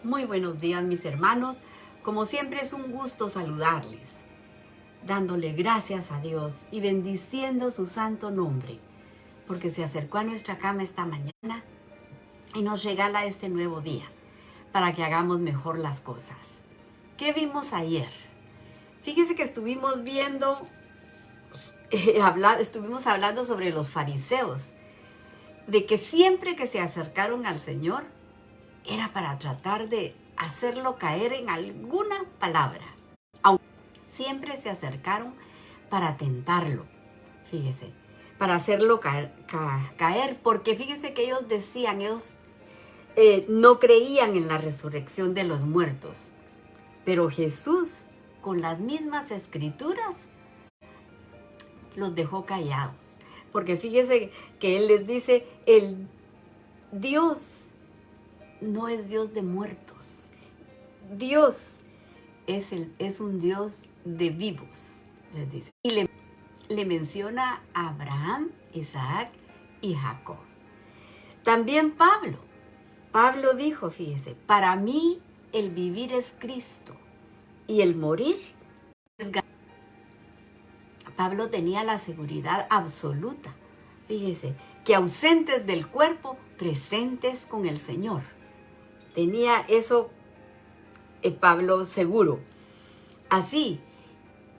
Muy buenos días, mis hermanos. Como siempre es un gusto saludarles, dándole gracias a Dios y bendiciendo su santo nombre, porque se acercó a nuestra cama esta mañana y nos regala este nuevo día para que hagamos mejor las cosas. ¿Qué vimos ayer? Fíjese que estuvimos hablando sobre los fariseos, de que siempre que se acercaron al Señor era para tratar de hacerlo caer en alguna palabra. Siempre se acercaron para tentarlo, fíjese, para hacerlo caer, porque fíjese que ellos decían, no creían en la resurrección de los muertos. Pero Jesús, con las mismas escrituras, los dejó callados. Porque fíjese que Él les dice, el Dios no es Dios de muertos. Dios es un Dios de vivos, les dice. Y le menciona a Abraham, Isaac y Jacob. También Pablo dijo, fíjese, para mí el vivir es Cristo y el morir es ganancia. Pablo tenía la seguridad absoluta, fíjese, que ausentes del cuerpo, presentes con el Señor. Tenía eso Pablo seguro. Así,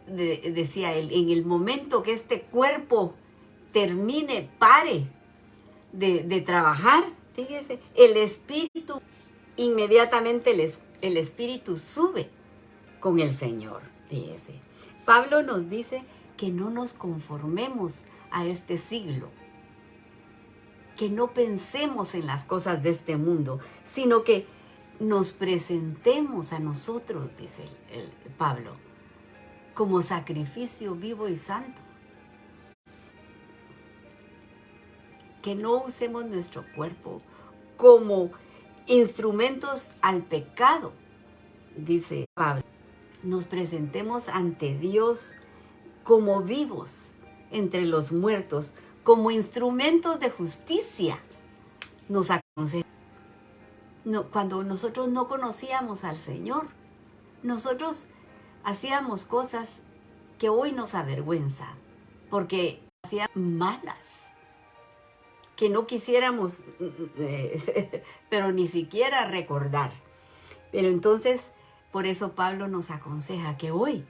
decía él, en el momento que este cuerpo termine, pare de trabajar, fíjese, el espíritu, inmediatamente el espíritu sube con el Señor, fíjese. Pablo nos dice que no nos conformemos a este siglo, que no pensemos en las cosas de este mundo, sino que nos presentemos a nosotros, dice Pablo, como sacrificio vivo y santo. Que no usemos nuestro cuerpo como instrumentos al pecado, dice Pablo. Nos presentemos ante Dios como vivos entre los muertos, como instrumentos de justicia. Nos aconseja. Cuando nosotros no conocíamos al Señor, nosotros hacíamos cosas que hoy nos avergüenza, porque hacíamos malas, que no quisiéramos, pero ni siquiera recordar. Pero entonces, por eso Pablo nos aconseja que hoy,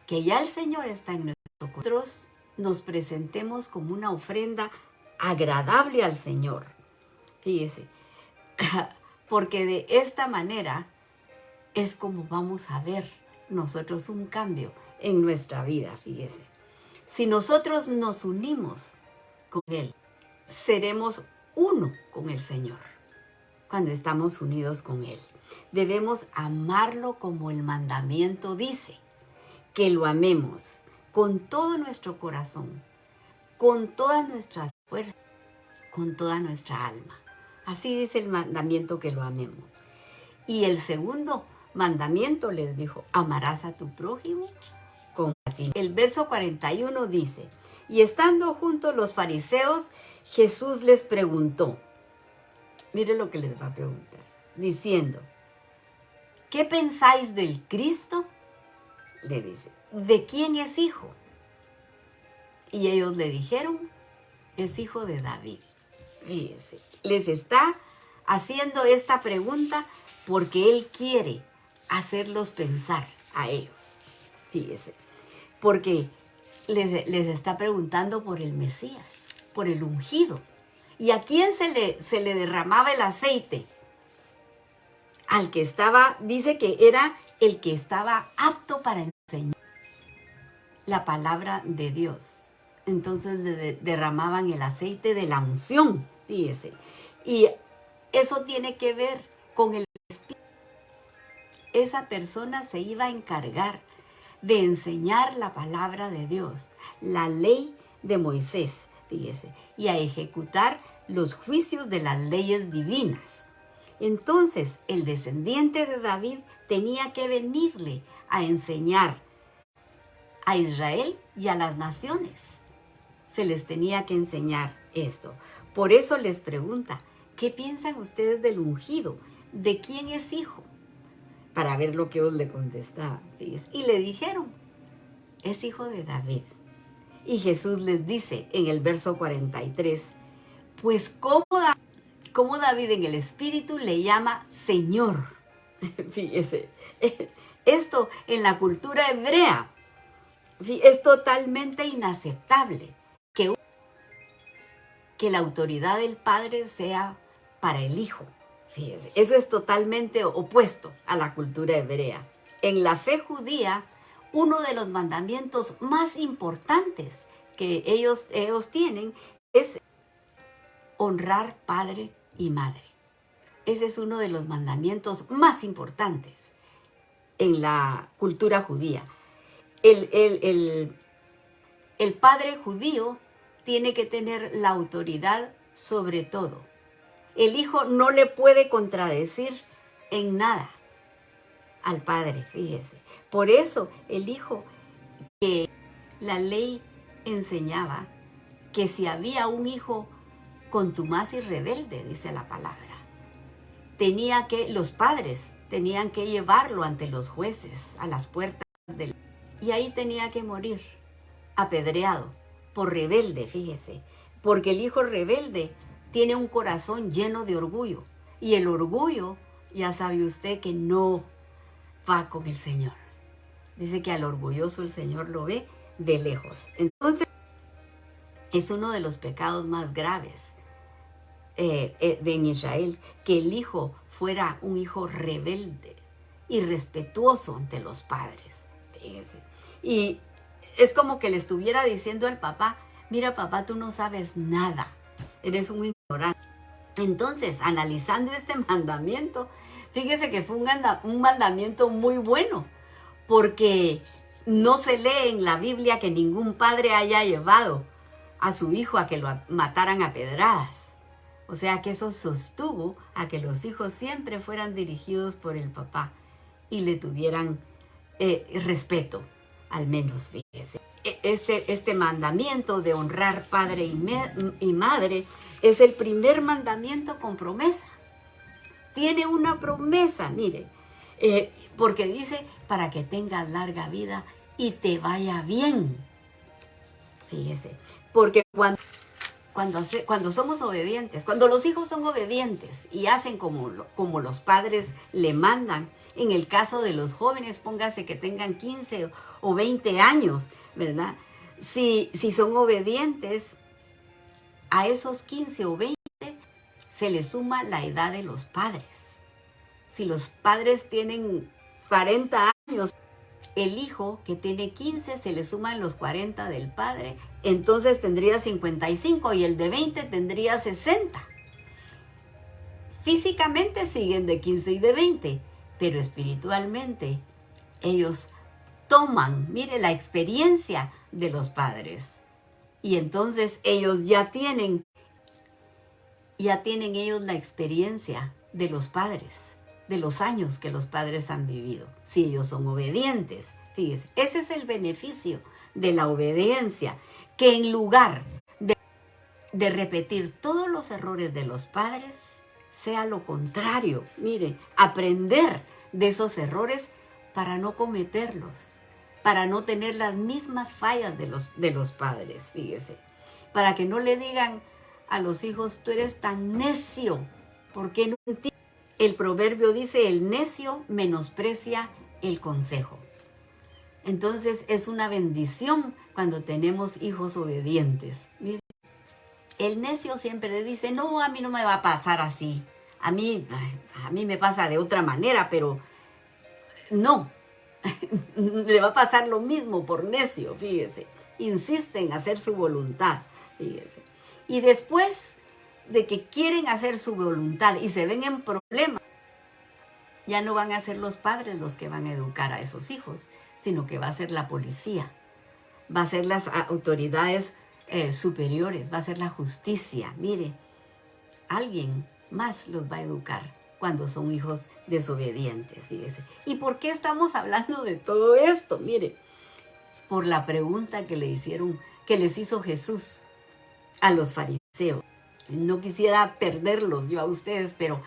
que ya el Señor está en nosotros, nos presentemos como una ofrenda agradable al Señor. Fíjese, porque de esta manera es como vamos a ver nosotros un cambio en nuestra vida, fíjese. Si nosotros nos unimos con Él, seremos uno con el Señor cuando estamos unidos con Él. Debemos amarlo como el mandamiento dice, que lo amemos con todo nuestro corazón, con todas nuestras fuerzas, con toda nuestra alma. Así dice el mandamiento, que lo amemos. Y el segundo mandamiento les dijo, amarás a tu prójimo como a ti. El verso 41 dice, y estando juntos los fariseos, Jesús les preguntó, mire lo que les va a preguntar, diciendo, ¿qué pensáis del Cristo? Le dice, ¿de quién es hijo? Y ellos le dijeron, es hijo de David. Fíjense, les está haciendo esta pregunta porque Él quiere hacerlos pensar a ellos. Fíjense, porque les está preguntando por el Mesías, por el ungido. ¿Y a quién se le derramaba el aceite? Al que estaba, dice que era el que estaba apto para enseñar la palabra de Dios. Entonces le derramaban el aceite de la unción, fíjese. Y eso tiene que ver con el Espíritu. Esa persona se iba a encargar de enseñar la palabra de Dios, la ley de Moisés, fíjese, y a ejecutar los juicios de las leyes divinas. Entonces, el descendiente de David tenía que venirle a enseñar a Israel y a las naciones. Se les tenía que enseñar esto. Por eso les pregunta, ¿qué piensan ustedes del ungido? ¿De quién es hijo? Para ver lo que ellos le contestaban. Y le dijeron, es hijo de David. Y Jesús les dice en el verso 43, pues cómo David en el espíritu le llama Señor. Fíjese, esto en la cultura hebrea es totalmente inaceptable que la autoridad del Padre sea para el Hijo. Fíjese, eso es totalmente opuesto a la cultura hebrea. En la fe judía, uno de los mandamientos más importantes que ellos tienen es honrar padre y madre. Ese es uno de los mandamientos más importantes en la cultura judía. El padre judío tiene que tener la autoridad sobre todo. El hijo no le puede contradecir en nada al padre, fíjese. Por eso el hijo, que la ley enseñaba que si había un hijo contumaz y rebelde, dice la palabra, los padres tenían que llevarlo ante los jueces a las puertas y ahí tenía que morir apedreado por rebelde, fíjese, porque el hijo rebelde tiene un corazón lleno de orgullo y el orgullo, ya sabe usted que no va con el Señor. Dice que al orgulloso el Señor lo ve de lejos. Entonces, es uno de los pecados más graves en Israel, que el hijo fuera un hijo rebelde, irrespetuoso ante los padres. Fíjese. Y es como que le estuviera diciendo al papá, mira papá, tú no sabes nada, eres un ignorante. Entonces, analizando este mandamiento, fíjese que fue un mandamiento muy bueno, porque no se lee en la Biblia que ningún padre haya llevado a su hijo a que lo mataran a pedradas. O sea que eso sostuvo a que los hijos siempre fueran dirigidos por el papá y le tuvieran respeto, al menos, fíjese. Este mandamiento de honrar padre y madre es el primer mandamiento con promesa. Tiene una promesa, mire, porque dice, para que tengas larga vida y te vaya bien. Fíjese, porque cuando somos obedientes, cuando los hijos son obedientes y hacen como los padres le mandan, en el caso de los jóvenes, póngase que tengan 15 o 20 años, ¿verdad? Si son obedientes, a esos 15 o 20 se les suma la edad de los padres. Si los padres tienen 40 años, el hijo que tiene 15 se le suman los 40 del padre, entonces tendría 55 y el de 20 tendría 60. Físicamente siguen de 15 y de 20, pero espiritualmente ellos toman, mire, la experiencia de los padres. Y entonces ellos ya tienen ellos la experiencia de los padres, de los años que los padres han vivido, si ellos son obedientes. Fíjese, ese es el beneficio de la obediencia, que en lugar de repetir todos los errores de los padres, sea lo contrario. Mire, aprender de esos errores para no cometerlos, para no tener las mismas fallas de los padres, fíjese. Para que no le digan a los hijos, tú eres tan necio, ¿por qué no entiendes? El proverbio dice, el necio menosprecia el consejo. Entonces es una bendición cuando tenemos hijos obedientes. Mire, el necio siempre dice, no, a mí no me va a pasar así. A mí me pasa de otra manera, pero no. Le va a pasar lo mismo por necio, fíjese. Insiste en hacer su voluntad, fíjese. Y después de que quieren hacer su voluntad y se ven en problemas, ya no van a ser los padres los que van a educar a esos hijos, sino que va a ser la policía, va a ser las autoridades superiores, va a ser la justicia. Mire, alguien más los va a educar cuando son hijos desobedientes, fíjese. ¿Y por qué estamos hablando de todo esto? Mire, por la pregunta que les hizo Jesús a los fariseos. No quisiera perderlos yo a ustedes, pero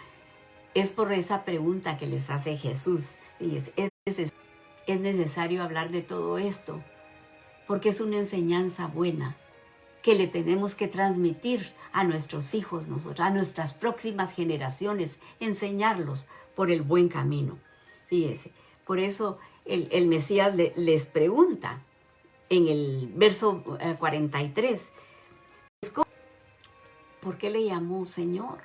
es por esa pregunta que les hace Jesús. Fíjense, es necesario hablar de todo esto, porque es una enseñanza buena que le tenemos que transmitir a nuestros hijos, a nuestras próximas generaciones, enseñarlos por el buen camino. Fíjense, por eso el Mesías les pregunta en el verso 43, ¿por qué le llamó Señor?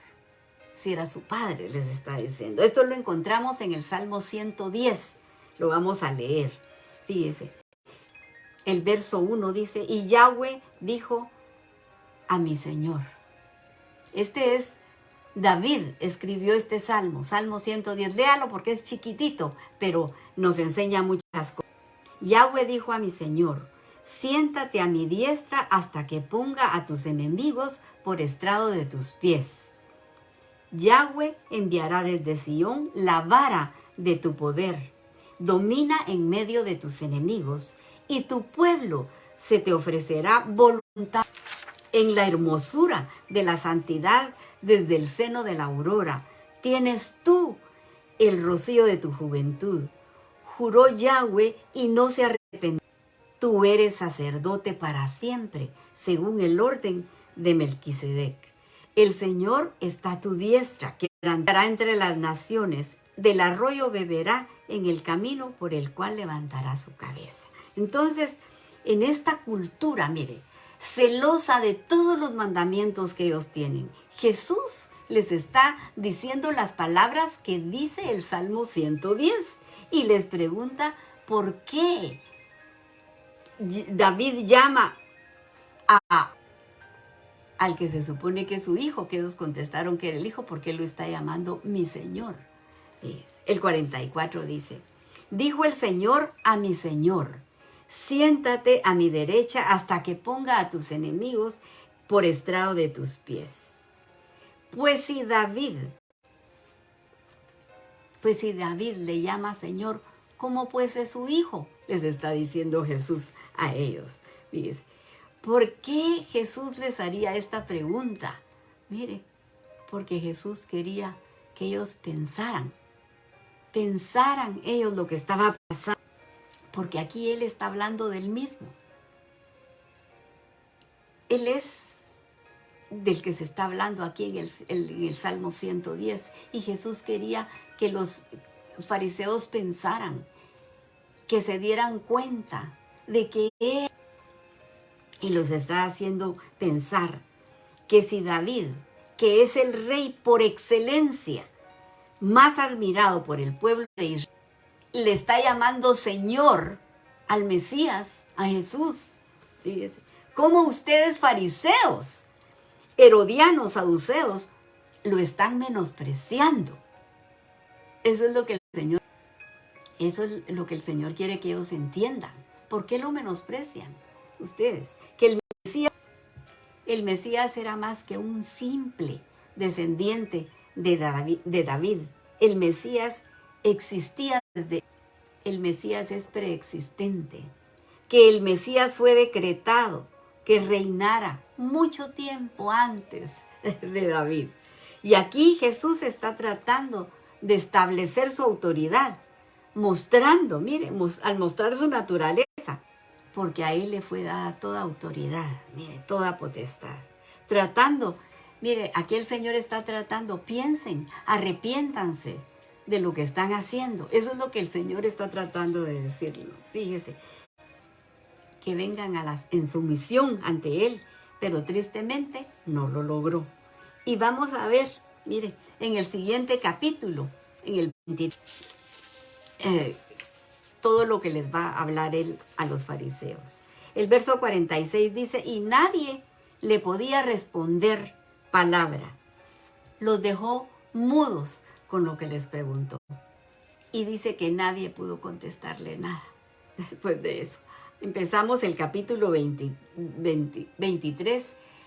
Si era su padre, les está diciendo. Esto lo encontramos en el Salmo 110. Lo vamos a leer. Fíjese. El verso 1 dice, y Yahweh dijo a mi Señor. Este es David, escribió este salmo, Salmo 110. Léalo porque es chiquitito, pero nos enseña muchas cosas. Yahweh dijo a mi Señor, siéntate a mi diestra hasta que ponga a tus enemigos por estrado de tus pies. Yahweh enviará desde Sión la vara de tu poder. Domina en medio de tus enemigos, y tu pueblo se te ofrecerá voluntad. En la hermosura de la santidad desde el seno de la aurora, tienes tú el rocío de tu juventud. Juró Yahweh y no se arrepintió. Tú eres sacerdote para siempre, según el orden de Melquisedec. El Señor está a tu diestra, que andará entre las naciones. Del arroyo beberá en el camino por el cual levantará su cabeza. Entonces, en esta cultura, mire, celosa de todos los mandamientos que ellos tienen, Jesús les está diciendo las palabras que dice el Salmo 110 y les pregunta por qué David llama al que se supone que es su hijo, que ellos contestaron que era el hijo, porque lo está llamando mi Señor. El 44 dice, dijo el Señor a mi Señor, siéntate a mi derecha hasta que ponga a tus enemigos por estrado de tus pies. Pues si David le llama Señor, ¿cómo pues es su hijo? Les está diciendo Jesús a ellos. Fíjense, ¿por qué Jesús les haría esta pregunta? Mire, porque Jesús quería que ellos pensaran ellos lo que estaba pasando. Porque aquí Él está hablando del mismo. Él es del que se está hablando aquí en el Salmo 110. Y Jesús quería que los fariseos pensaran, que se dieran cuenta de que Él, y los está haciendo pensar que si David, que es el rey por excelencia, más admirado por el pueblo de Israel, le está llamando Señor al Mesías, a Jesús. Fíjese, ¿cómo ustedes fariseos, herodianos, saduceos, lo están menospreciando? Eso es lo que el Señor quiere que ellos entiendan. ¿Por qué lo menosprecian ustedes? Que el Mesías era más que un simple descendiente de David. El Mesías existía el Mesías es preexistente, que el Mesías fue decretado que reinara mucho tiempo antes de David. Y aquí Jesús está tratando de establecer su autoridad, mostrando, mire, al mostrar su naturaleza, porque a Él le fue dada toda autoridad, mire, toda potestad. Tratando, mire, aquí el Señor está tratando, piensen, arrepiéntanse de lo que están haciendo. Eso es lo que el Señor está tratando de decirnos. Fíjese, que vengan en sumisión ante Él, pero tristemente no lo logró. Y vamos a ver, mire, en el siguiente capítulo, en el 23, todo lo que les va a hablar Él a los fariseos. El verso 46 dice, y nadie le podía responder palabra. Los dejó mudos con lo que les preguntó. Y dice que nadie pudo contestarle nada después de eso. Empezamos el capítulo 23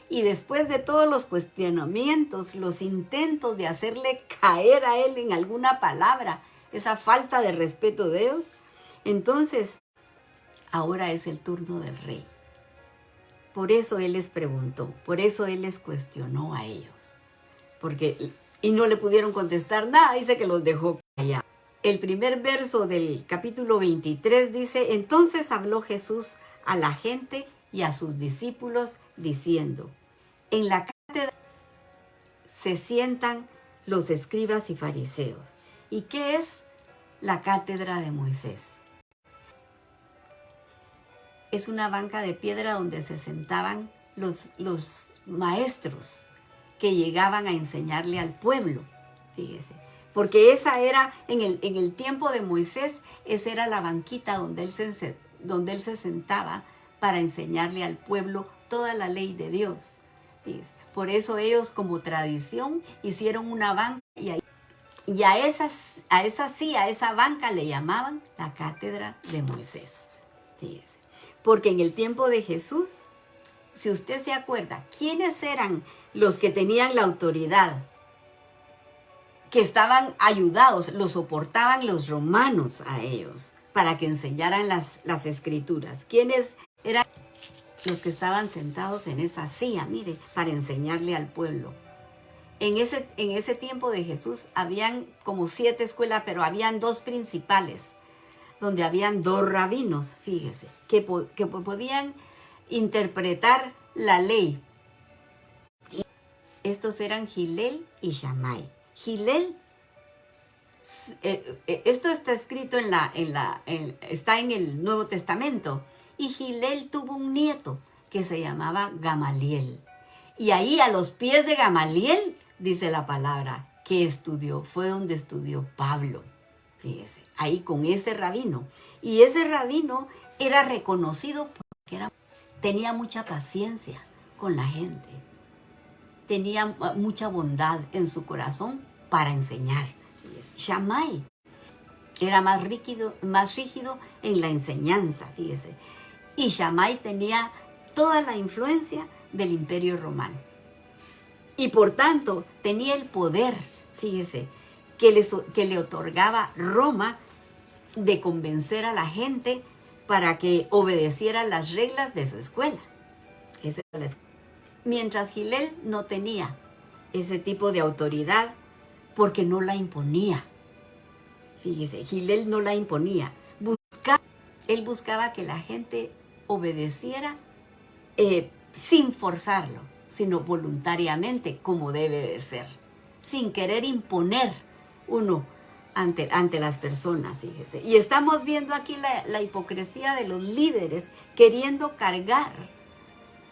y después de todos los cuestionamientos, los intentos de hacerle caer a él en alguna palabra, esa falta de respeto de Dios, entonces ahora es el turno del rey. Por eso Él les preguntó, por eso Él les cuestionó a ellos. Y no le pudieron contestar nada, dice que los dejó callar. El primer verso del capítulo 23 dice, entonces habló Jesús a la gente y a sus discípulos diciendo, en la cátedra se sientan los escribas y fariseos. ¿Y qué es la cátedra de Moisés? Es una banca de piedra donde se sentaban los maestros que llegaban a enseñarle al pueblo, fíjese. Porque esa era, en el tiempo de Moisés, esa era la banquita donde él se sentaba para enseñarle al pueblo toda la ley de Dios. Fíjese. Por eso ellos como tradición hicieron una banca y a esa banca le llamaban la cátedra de Moisés. Fíjese. Porque en el tiempo de Jesús, si usted se acuerda, ¿quiénes eran los que tenían la autoridad? Que estaban ayudados, los soportaban los romanos a ellos para que enseñaran las escrituras. ¿Quiénes eran los que estaban sentados en esa silla, mire, para enseñarle al pueblo? En ese tiempo de Jesús habían como 7 escuelas, pero habían 2 principales, donde habían 2 rabinos, fíjese, que podían interpretar la ley. Y estos eran Gilel y Shammai. Gilel, esto está escrito está en el Nuevo Testamento, y Gilel tuvo un nieto que se llamaba Gamaliel. Y ahí a los pies de Gamaliel, dice la palabra, que estudió, fue donde estudió Pablo. Fíjese, ahí con ese rabino. Y ese rabino era reconocido porque tenía mucha paciencia con la gente. Tenía mucha bondad en su corazón para enseñar. Shammai era más rígido en la enseñanza, fíjese. Y Shammai tenía toda la influencia del Imperio Romano. Y por tanto tenía el poder, fíjese, que le otorgaba Roma de convencer a la gente para que obedeciera las reglas de su escuela. Esa era la escuela. Mientras Gilel no tenía ese tipo de autoridad porque no la imponía. Fíjese, Gilel no la imponía. Él buscaba que la gente obedeciera sin forzarlo, sino voluntariamente, como debe de ser, sin querer imponer uno ante las personas, fíjese. Y estamos viendo aquí la hipocresía de los líderes queriendo cargar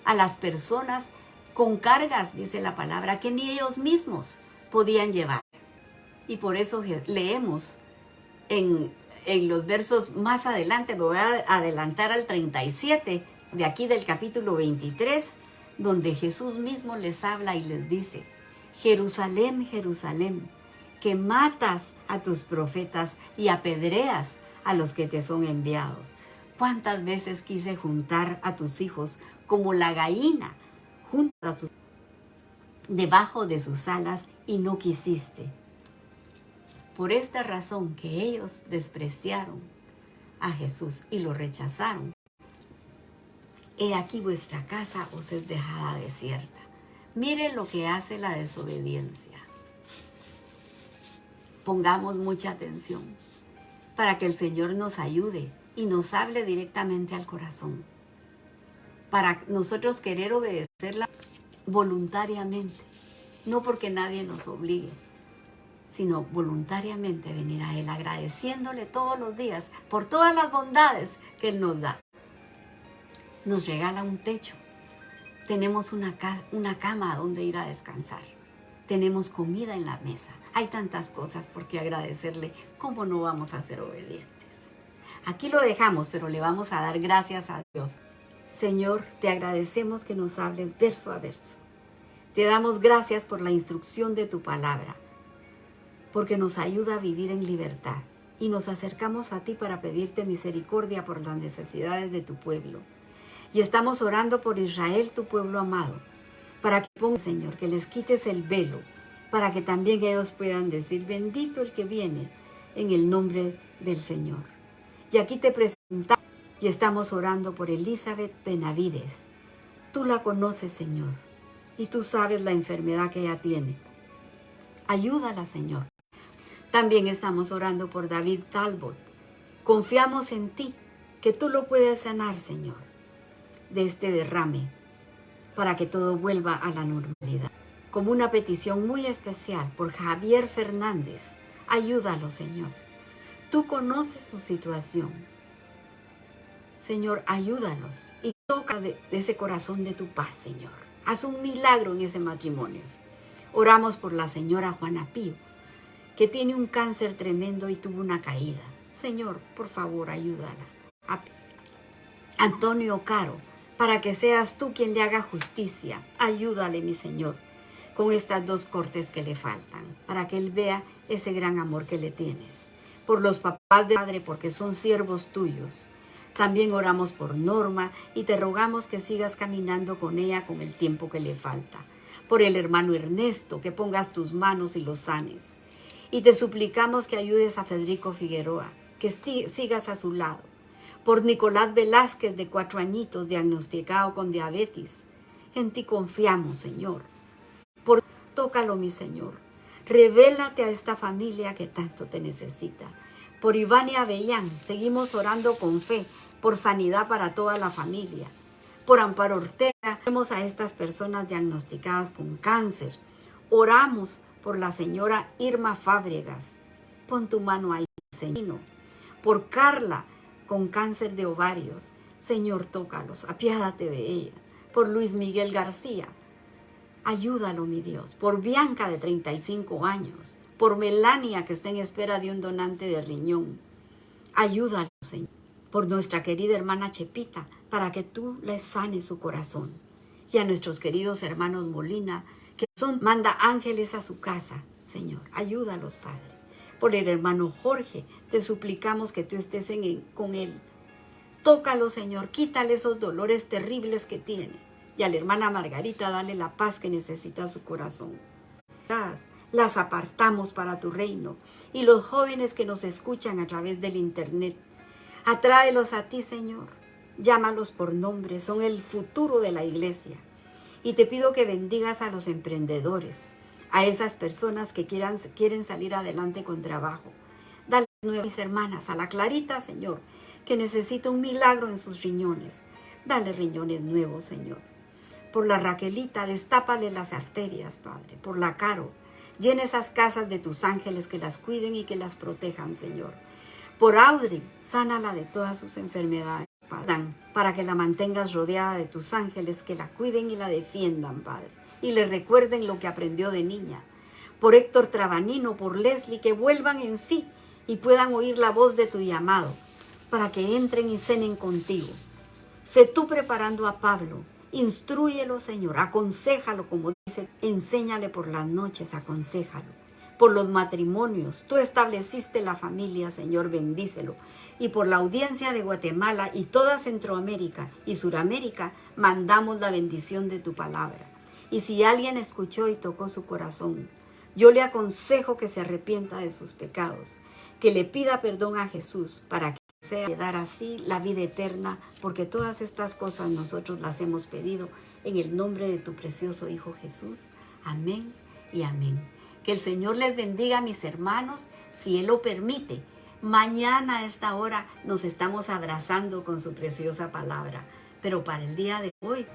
a las personas con cargas, dice la palabra, que ni ellos mismos podían llevar. Y por eso leemos en los versos más adelante, me voy a adelantar al 37 de aquí del capítulo 23, donde Jesús mismo les habla y les dice, Jerusalén, Jerusalén, que matas a tus profetas y apedreas a los que te son enviados. ¿Cuántas veces quise juntar a tus hijos como la gallina junta debajo de sus alas y no quisiste? Por esta razón que ellos despreciaron a Jesús y lo rechazaron, he aquí vuestra casa os es dejada desierta. Mire lo que hace la desobediencia. Pongamos mucha atención para que el Señor nos ayude y nos hable directamente al corazón. Para nosotros querer obedecerla voluntariamente, no porque nadie nos obligue, sino voluntariamente venir a Él agradeciéndole todos los días por todas las bondades que Él nos da. Nos regala un techo, tenemos una cama donde ir a descansar, tenemos comida en la mesa. Hay tantas cosas por qué agradecerle. ¿Cómo no vamos a ser obedientes? Aquí lo dejamos, pero le vamos a dar gracias a Dios. Señor, te agradecemos que nos hables verso a verso. Te damos gracias por la instrucción de tu palabra, porque nos ayuda a vivir en libertad. Y nos acercamos a ti para pedirte misericordia por las necesidades de tu pueblo. Y estamos orando por Israel, tu pueblo amado, para que pongas, Señor, que les quites el velo, para que también ellos puedan decir, bendito el que viene en el nombre del Señor. Y aquí te presentamos y estamos orando por Elizabeth Benavides, Tú la conoces, Señor, y tú sabes la enfermedad que ella tiene. Ayúdala, Señor. También estamos orando por David Talbot. Confiamos en ti, que tú lo puedes sanar, Señor, de este derrame, para que todo vuelva a la normalidad. Como una petición muy especial por Javier Fernández. Ayúdalo, Señor. Tú conoces su situación. Señor, ayúdalos y toca de ese corazón de tu paz, Señor. Haz un milagro en ese matrimonio. Oramos por la señora Juana Pío, que tiene un cáncer tremendo y tuvo una caída. Señor, por favor, ayúdala. Antonio Caro, para que seas tú quien le haga justicia. Ayúdale, mi Señor, con estas 2 cortes que le faltan, para que él vea ese gran amor que le tienes. Por los papás de Padre, porque son siervos tuyos. También oramos por Norma y te rogamos que sigas caminando con ella con el tiempo que le falta. Por el hermano Ernesto, que pongas tus manos y lo sanes. Y te suplicamos que ayudes a Federico Figueroa, que sigas a su lado. Por Nicolás Velázquez, de 4 añitos, diagnosticado con diabetes. En ti confiamos, Señor. Tócalo, mi Señor. Revélate a esta familia que tanto te necesita. Por Iván y Avellán, seguimos orando con fe, por sanidad para toda la familia. Por Amparo Ortega, vemos a estas personas diagnosticadas con cáncer. Oramos por la señora Irma Fábregas. Pon tu mano ahí, Señor. Por Carla, con cáncer de ovarios. Señor, tócalos, apiádate de ella. Por Luis Miguel García, ayúdalo, mi Dios. Por Bianca, de 35 años. Por Melania, que está en espera de un donante de riñón. Ayúdalo, Señor. Por nuestra querida hermana Chepita, para que tú le sanes su corazón. Y a nuestros queridos hermanos Molina, que manda ángeles a su casa. Señor, ayúdalos, Padre. Por el hermano Jorge, te suplicamos que tú estés con él. Tócalo, Señor, quítale esos dolores terribles que tiene. Y a la hermana Margarita, dale la paz que necesita su corazón. Las apartamos para tu reino. Y los jóvenes que nos escuchan a través del internet, atráelos a ti, Señor. Llámalos por nombre, son el futuro de la iglesia. Y te pido que bendigas a los emprendedores, a esas personas que quieren salir adelante con trabajo. Dale nuevas, mis hermanas, a la Clarita, Señor, que necesita un milagro en sus riñones. Dale riñones nuevos, Señor. Por la Raquelita, destápale las arterias, Padre. Por la Caro, llena esas casas de tus ángeles que las cuiden y que las protejan, Señor. Por Audrey, sánala de todas sus enfermedades, Padre, para que la mantengas rodeada de tus ángeles que la cuiden y la defiendan, Padre, y le recuerden lo que aprendió de niña. Por Héctor Trabanino, por Leslie, que vuelvan en sí y puedan oír la voz de tu llamado, para que entren y cenen contigo. Sé tú preparando a Pablo, instrúyelo, Señor, aconséjalo, como dice, enséñale por las noches, aconséjalo. Por los matrimonios, tú estableciste la familia, Señor, bendícelo. Y por la audiencia de Guatemala y toda Centroamérica y Suramérica, mandamos la bendición de tu palabra. Y si alguien escuchó y tocó su corazón, yo le aconsejo que se arrepienta de sus pecados, que le pida perdón a Jesús para que sea dar así la vida eterna, porque todas estas cosas nosotros las hemos pedido en el nombre de tu precioso Hijo Jesús. Amén y amén. Que el Señor les bendiga, mis hermanos, si Él lo permite. Mañana a esta hora nos estamos abrazando con su preciosa palabra. Pero para el día de hoy,